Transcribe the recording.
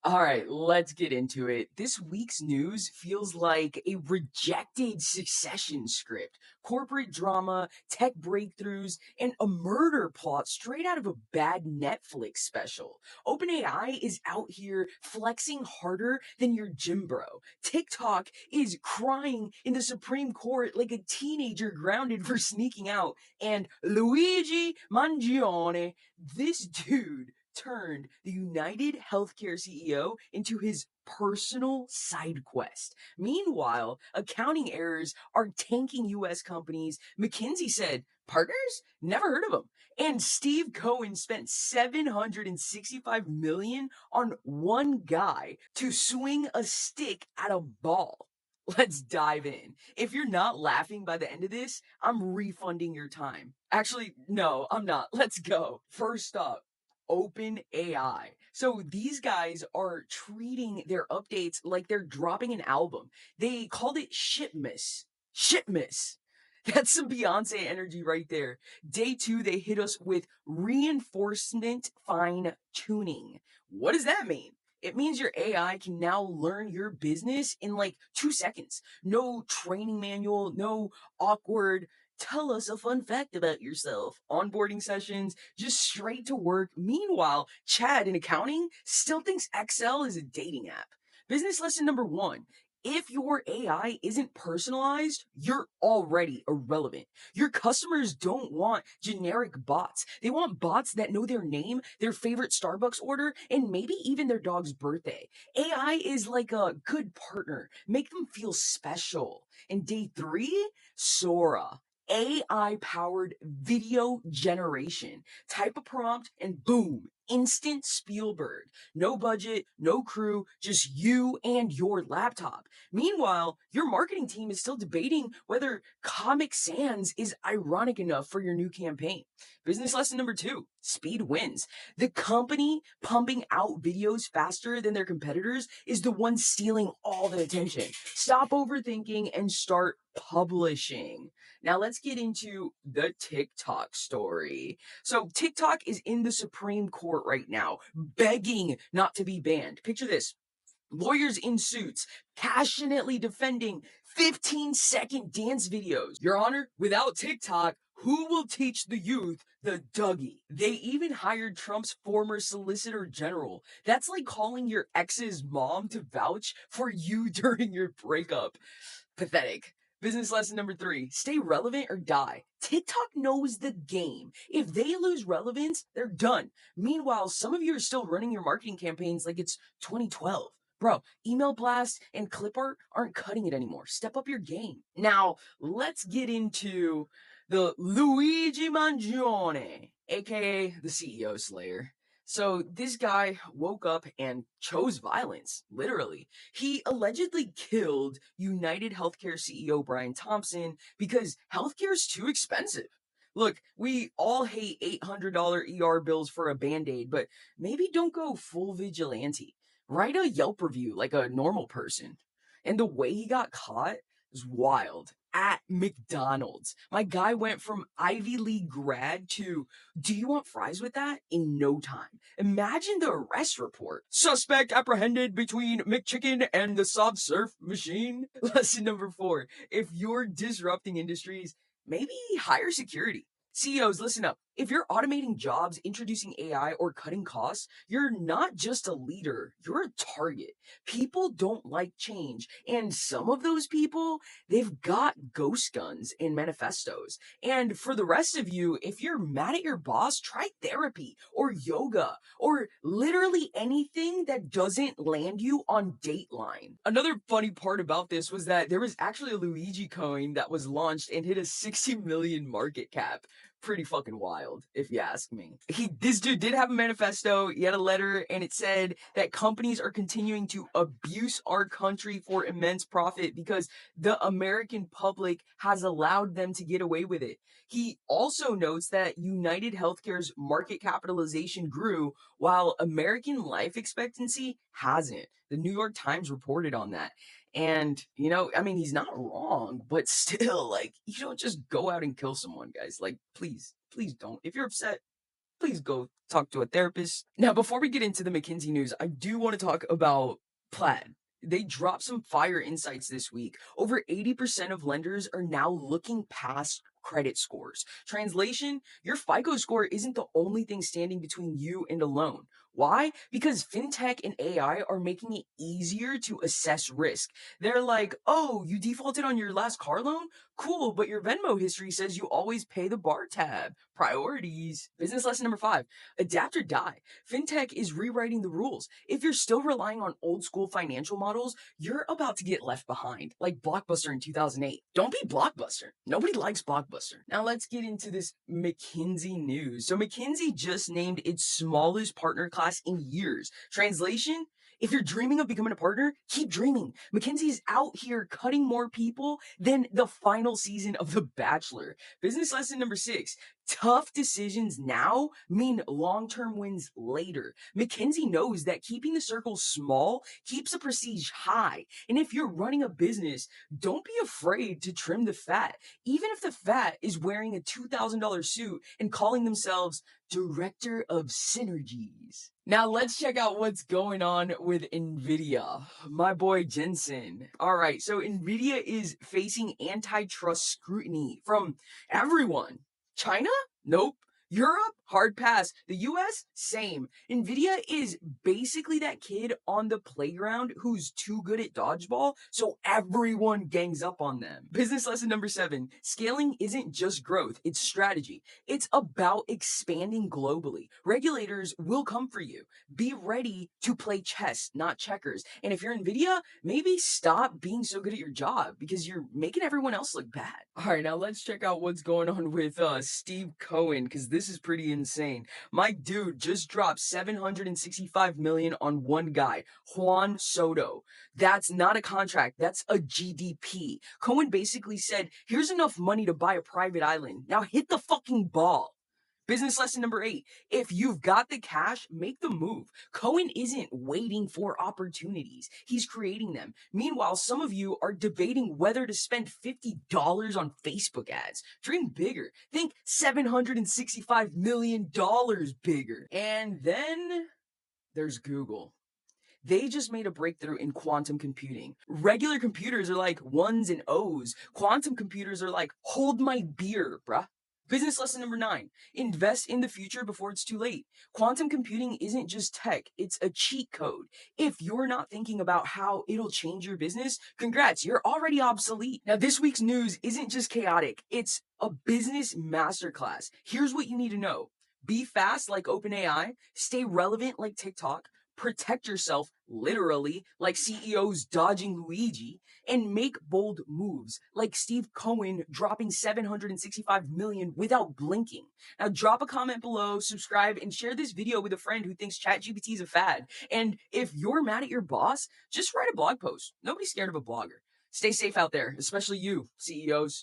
All right, let's get into it. This week's news feels like a rejected Succession script. Corporate drama, tech breakthroughs, and a murder plot straight out of a bad Netflix special. OpenAI is out here flexing harder than your gym bro. TikTok is crying in the Supreme Court like a teenager grounded for sneaking out. And Luigi Mangione, this dude turned the United Healthcare CEO into his personal side quest. Meanwhile, accounting errors are tanking US companies. McKinsey said, partners? Never heard of them. And Steve Cohen spent 765 million on one guy to swing a stick at a ball. Let's dive in. If you're not laughing by the end of this, I'm refunding your time. Actually, no, I'm not. Let's go. First up, OpenAI. So these guys are treating their updates like they're dropping an album. They called it Shipmas. Shipmas. That's some Beyonce energy right there. Day two, they hit us with reinforcement fine tuning. What does that mean? It means your AI can now learn your business in like 2 seconds. No training manual, no awkward tell us a fun fact about yourself. Onboarding sessions, just straight to work. Meanwhile, Chad in accounting still thinks Excel is a dating app. Business lesson number one. If your AI isn't personalized, you're already irrelevant. Your customers don't want generic bots. They want bots that know their name, their favorite Starbucks order, and maybe even their dog's birthday. AI is like a good partner. Make them feel special. And day three, Sora. AI powered video generation. Type a prompt and boom, instant Spielberg. No budget, no crew, just you and your laptop. Meanwhile, your marketing team is still debating whether Comic Sans is ironic enough for your new campaign. Business lesson number two, speed wins. The company pumping out videos faster than their competitors is the one stealing all the attention. Stop overthinking and start publishing. Now let's get into the TikTok story. So TikTok is in the Supreme Court right now, begging not to be banned. Picture this. Lawyers in suits passionately defending 15-second dance videos. Your Honor, without TikTok, who will teach the youth the Dougie? They even hired Trump's former Solicitor General. That's like calling your ex's mom to vouch for you during your breakup. Pathetic. Business lesson number three, stay relevant or die. TikTok knows the game. If they lose relevance, they're done. Meanwhile, some of you are still running your marketing campaigns like it's 2012. Bro, email blasts and clip art aren't cutting it anymore. Step up your game. Now, let's get into the Luigi Mangione, aka the CEO Slayer. So this guy woke up and chose violence, literally. He allegedly killed United Healthcare CEO Brian Thompson because healthcare is too expensive. Look, we all hate $800 ER bills for a band-aid, but maybe don't go full vigilante. Write a Yelp review like a normal person. And the way he got caught is wild. At McDonald's. My guy went from Ivy League grad to, do you want fries with that? In no time. Imagine the arrest report. Suspect apprehended between McChicken and the soft surf machine. Lesson number four. If you're disrupting industries, maybe hire security. CEOs, listen up. If you're automating jobs, introducing AI, or cutting costs, you're not just a leader, you're a target. People don't like change. And some of those people, they've got ghost guns and manifestos. And for the rest of you, if you're mad at your boss, try therapy or yoga or literally anything that doesn't land you on Dateline. Another funny part about this was that there was actually a Luigi coin that was launched and hit a 60 million market cap. Pretty fucking wild, if you ask me. This dude did have a manifesto. He had a letter, and it said that companies are continuing to abuse our country for immense profit because the American public has allowed them to get away with it. He also notes that United Healthcare's market capitalization grew while American life expectancy hasn't. The New York Times reported on that. And, I mean, he's not wrong, but still, like, you don't just go out and kill someone, guys. Like, please, please don't. If you're upset, please go talk to a therapist. Now, before we get into the McKinsey news, I do want to talk about Plaid. They dropped some fire insights this week. Over 80% of lenders are now looking past credit scores. Translation, your FICO score isn't the only thing standing between you and a loan. Why? Because fintech and AI are making it easier to assess risk. They're like, oh, you defaulted on your last car loan? Cool, but your Venmo history says you always pay the bar tab. Priorities. Business lesson number 5, adapt or die. Fintech is rewriting the rules. If you're still relying on old school financial models, you're about to get left behind, like Blockbuster in 2008. Don't be Blockbuster. Nobody likes Blockbuster. Now let's get into this McKinsey news. So McKinsey just named its smallest partner class in years. Translation? If you're dreaming of becoming a partner, keep dreaming. McKinsey's out here cutting more people than the final season of The Bachelor. Business lesson number 6, tough decisions now mean long-term wins later. McKinsey knows that keeping the circle small keeps the prestige high. And if you're running a business, don't be afraid to trim the fat, even if the fat is wearing a $2,000 suit and calling themselves Director of Synergies. Now let's check out what's going on with NVIDIA. My boy Jensen. All right, so NVIDIA is facing antitrust scrutiny from everyone. China? Nope. Europe? Hard pass. The US? Same. NVIDIA is basically that kid on the playground who's too good at dodgeball, so everyone gangs up on them. Business lesson number 7, scaling isn't just growth, it's strategy. It's about expanding globally. Regulators will come for you. Be ready to play chess, not checkers. And if you're NVIDIA, maybe stop being so good at your job because you're making everyone else look bad. All right, now let's check out what's going on with Steve Cohen, because this is pretty insane. My dude just dropped $765 million on one guy, Juan Soto. That's not a contract, that's a GDP. Cohen basically said, here's enough money to buy a private island. Now hit the fucking ball. Business lesson number 8, if you've got the cash, make the move. Cohen isn't waiting for opportunities, he's creating them. Meanwhile, some of you are debating whether to spend $50 on Facebook ads. Dream bigger. Think $765 million bigger. And then there's Google. They just made a breakthrough in quantum computing. Regular computers are like ones and O's. Quantum computers are like, hold my beer, bruh. Business lesson number 9, invest in the future before it's too late. Quantum computing isn't just tech, it's a cheat code. If you're not thinking about how it'll change your business, congrats, you're already obsolete. Now, this week's news isn't just chaotic, it's a business masterclass. Here's what you need to know. Be fast like OpenAI, stay relevant like TikTok, protect yourself literally like CEOs dodging Luigi, and make bold moves like Steve Cohen dropping $765 million without blinking. Now drop a comment below, subscribe, and share this video with a friend who thinks ChatGPT is a fad. And if you're mad at your boss, just write a blog post. Nobody's scared of a blogger. Stay safe out there, especially you, CEOs.